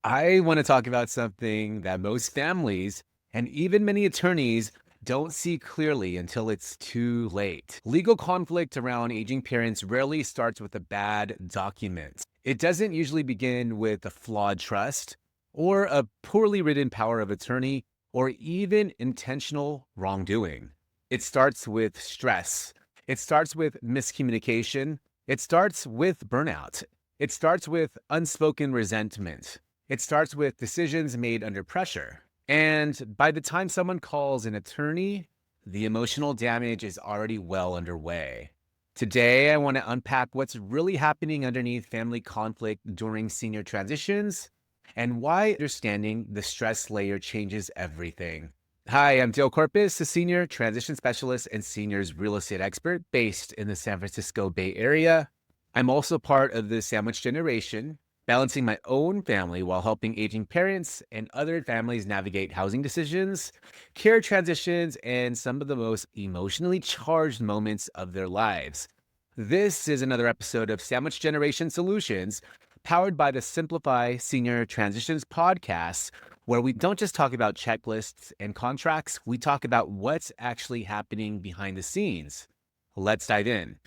I want to talk about something that most families and even many attorneys don't see clearly until it's too late. Legal conflict around aging parents rarely starts with a bad document. It doesn't usually begin with a flawed trust or a poorly written power of attorney or even intentional wrongdoing. It starts with stress. It starts with miscommunication. It starts with burnout. It starts with unspoken resentment. It starts with decisions made under pressure. And by the time someone calls an attorney, the emotional damage is already well underway. Today, I want to unpack what's really happening underneath family conflict during senior transitions and why understanding the stress layer changes everything. Hi, I'm Dale Corpus, a senior transition specialist and seniors real estate expert based in the San Francisco Bay Area. I'm also part of the sandwich generation, balancing my own family while helping aging parents and other families navigate housing decisions, care transitions, and some of the most emotionally charged moments of their lives. This is another episode of Sandwich Generation Solutions, powered by the Simplify Senior Transitions podcast, where we don't just talk about checklists and contracts, we talk about what's actually happening behind the scenes. Let's dive in.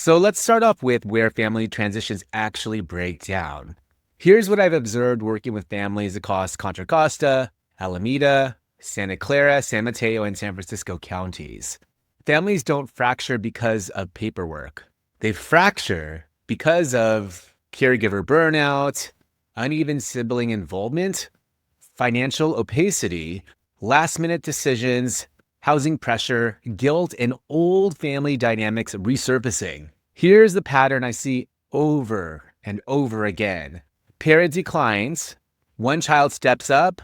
So let's start off with where family transitions actually break down. Here's what I've observed working with families across Contra Costa, Alameda, Santa Clara, San Mateo, and San Francisco counties. Families don't fracture because of paperwork. They fracture because of caregiver burnout, uneven sibling involvement, financial opacity, last-minute decisions, housing pressure, guilt, and old family dynamics resurfacing. Here's the pattern I see over and over again. Parent declines, one child steps up,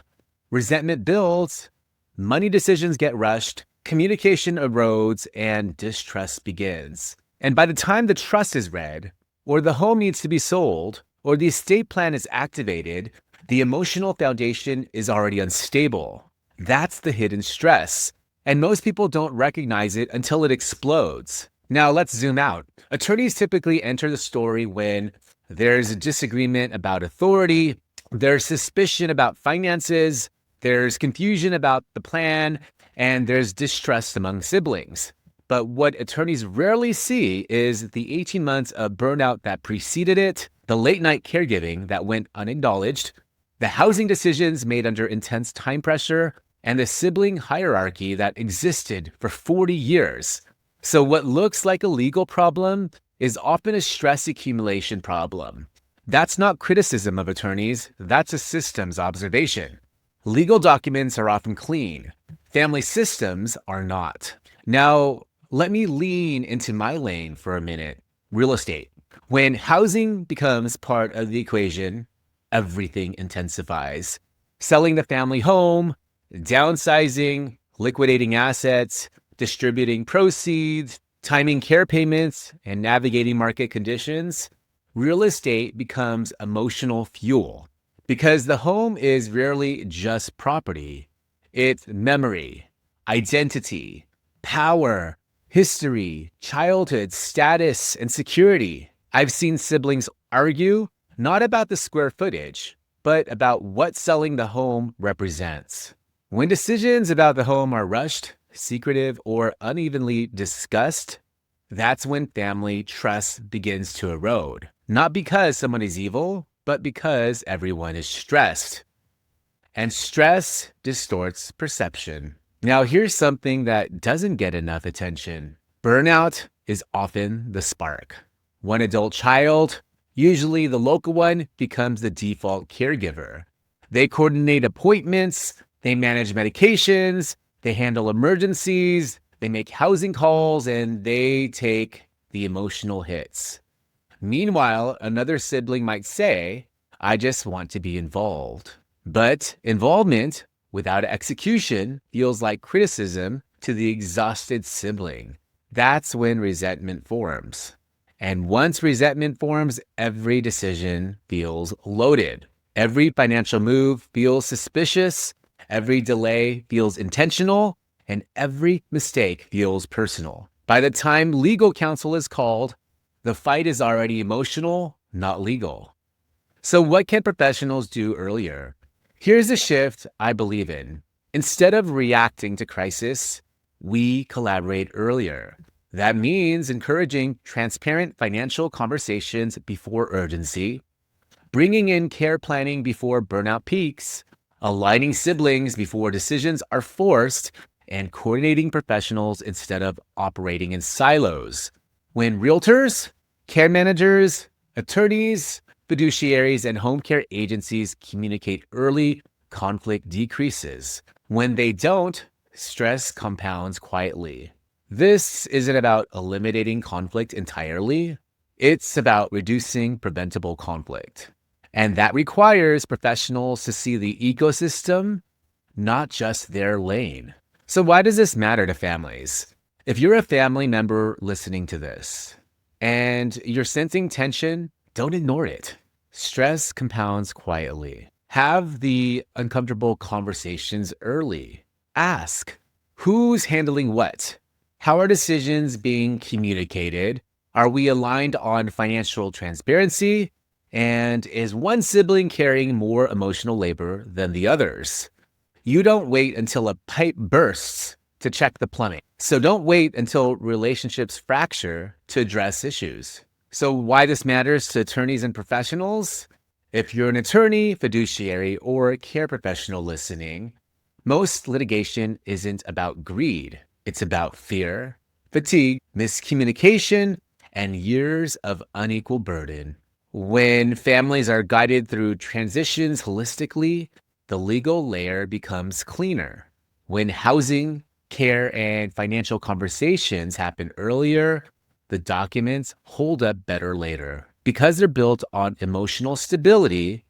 resentment builds, money decisions get rushed, communication erodes, and distrust begins. And by the time the trust is read, or the home needs to be sold, or the estate plan is activated, the emotional foundation is already unstable. That's the hidden stress. And most people don't recognize it until it explodes. Now let's zoom out. Attorneys typically enter the story when there's a disagreement about authority, there's suspicion about finances, there's confusion about the plan, and there's distrust among siblings. But what attorneys rarely see is the 18 months of burnout that preceded it, the late night caregiving that went unacknowledged, the housing decisions made under intense time pressure, and the sibling hierarchy that existed for 40 years. So what looks like a legal problem is often a stress accumulation problem. That's not criticism of attorneys, that's a systems observation. Legal documents are often clean. Family systems are not. Now, let me lean into my lane for a minute. Real estate. When housing becomes part of the equation, everything intensifies. Selling the family home, downsizing, liquidating assets, distributing proceeds, timing care payments, and navigating market conditions, real estate becomes emotional fuel because the home is rarely just property. It's memory, identity, power, history, childhood, status, and security. I've seen siblings argue not about the square footage, but about what selling the home represents. When decisions about the home are rushed, secretive, or unevenly discussed, that's when family trust begins to erode. Not because someone is evil, but because everyone is stressed. And stress distorts perception. Now, here's something that doesn't get enough attention. Burnout is often the spark. One adult child, usually the local one, becomes the default caregiver. They coordinate appointments, they manage medications, they handle emergencies, they make housing calls, and they take the emotional hits. Meanwhile, another sibling might say, I just want to be involved. But involvement without execution feels like criticism to the exhausted sibling. That's when resentment forms. And once resentment forms, every decision feels loaded. Every financial move feels suspicious, every delay feels intentional, and every mistake feels personal. By the time legal counsel is called, the fight is already emotional, not legal. So what can professionals do earlier? Here's a shift I believe in. Instead of reacting to crisis, we collaborate earlier. That means encouraging transparent financial conversations before urgency, bringing in care planning before burnout peaks, aligning siblings before decisions are forced, and coordinating professionals instead of operating in silos. When realtors, care managers, attorneys, fiduciaries, and home care agencies communicate early, conflict decreases. When they don't, stress compounds quietly. This isn't about eliminating conflict entirely. It's about reducing preventable conflict. And that requires professionals to see the ecosystem, not just their lane. So why does this matter to families? If you're a family member listening to this and you're sensing tension, don't ignore it. Stress compounds quietly. Have the uncomfortable conversations early. Ask, who's handling what? How are decisions being communicated? Are we aligned on financial transparency? And is one sibling carrying more emotional labor than the others? You don't wait until a pipe bursts to check the plumbing. So don't wait until relationships fracture to address issues. So why this matters to attorneys and professionals? If you're an attorney, fiduciary, or care professional listening, most litigation isn't about greed. It's about fear, fatigue, miscommunication, and years of unequal burden. When families are guided through transitions holistically, the legal layer becomes cleaner. When housing, care, and financial conversations happen earlier, the documents hold up better later because they're built on emotional stability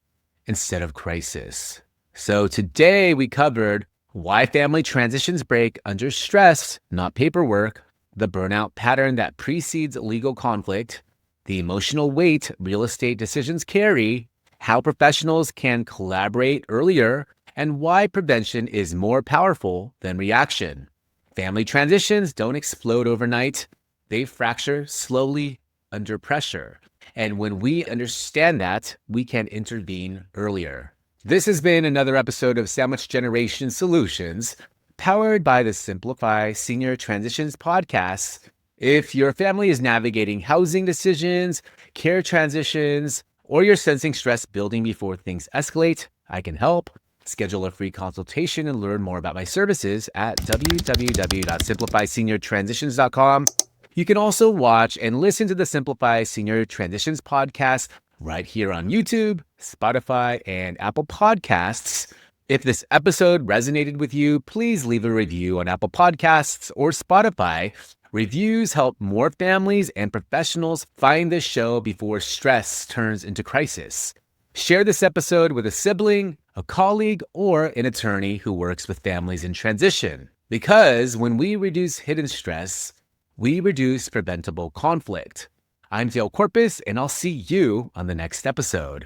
instead of crisis. So today we covered why family transitions break under stress, not paperwork, the burnout pattern that precedes legal conflict, the emotional weight real estate decisions carry, how professionals can collaborate earlier, and why prevention is more powerful than reaction. Family transitions don't explode overnight. They fracture slowly under pressure. And when we understand that, we can intervene earlier. This has been another episode of Sandwich Generation Solutions, powered by the Simplify Senior Transitions podcast. If your family is navigating housing decisions, care transitions, or you're sensing stress building before things escalate, I can help. Schedule a free consultation and learn more about my services at www.simplifyseniortransitions.com. You can also watch and listen to the Simplify Senior Transitions podcast right here on YouTube, Spotify, and Apple Podcasts. If this episode resonated with you, please leave a review on Apple Podcasts or Spotify. Reviews help more families and professionals find this show before stress turns into crisis. Share this episode with a sibling, a colleague, or an attorney who works with families in transition. Because when we reduce hidden stress, we reduce preventable conflict. I'm Dale Corpus, and I'll see you on the next episode.